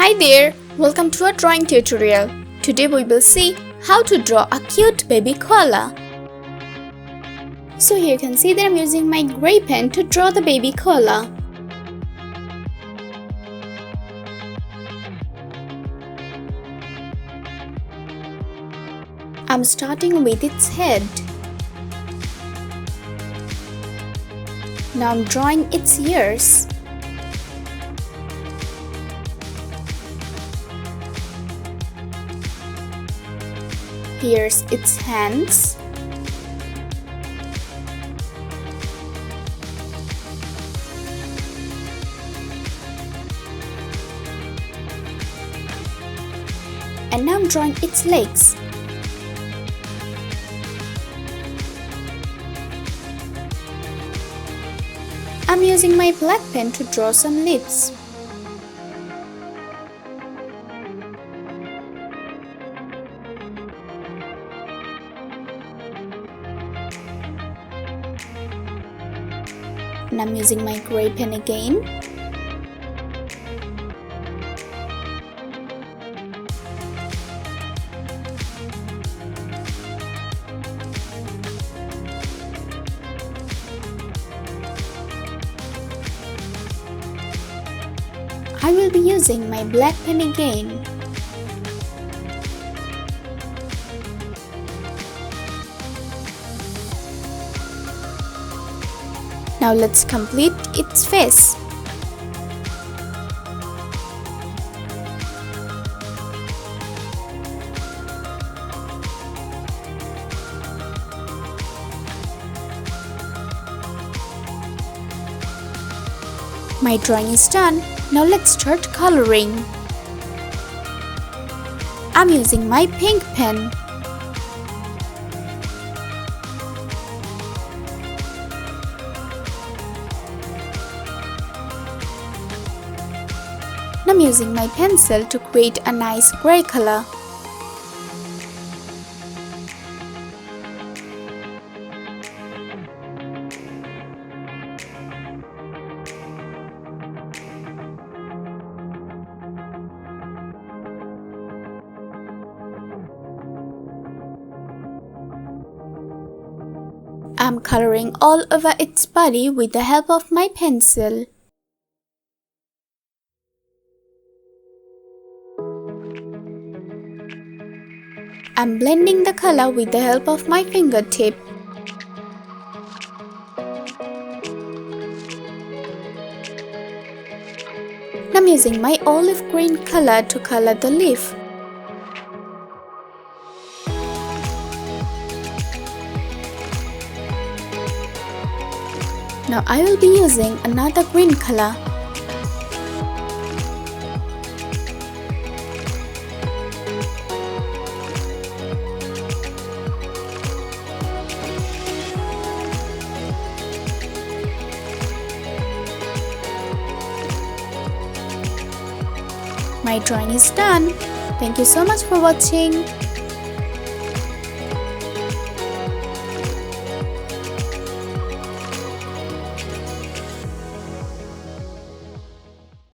Hi there, welcome to our drawing tutorial. Today we will see how to draw a cute baby koala. So here you can see that I'm using my gray pen to draw the baby koala. I'm starting with its head. Now I'm drawing its ears. Here's its hands. And now I'm drawing its legs. I'm using my black pen to draw some lips. And I'm using my gray pen again. I will be using my black pen again. Now let's complete its face. My drawing is done. Now let's start coloring. I'm using my pink pen. I'm using my pencil to create a nice gray color. I'm coloring all over its body with the help of my pencil. I'm blending the color with the help of my fingertip. I'm using my olive green color to color the leaf. Now I will be using another green color. My drawing is done. Thank you so much for watching.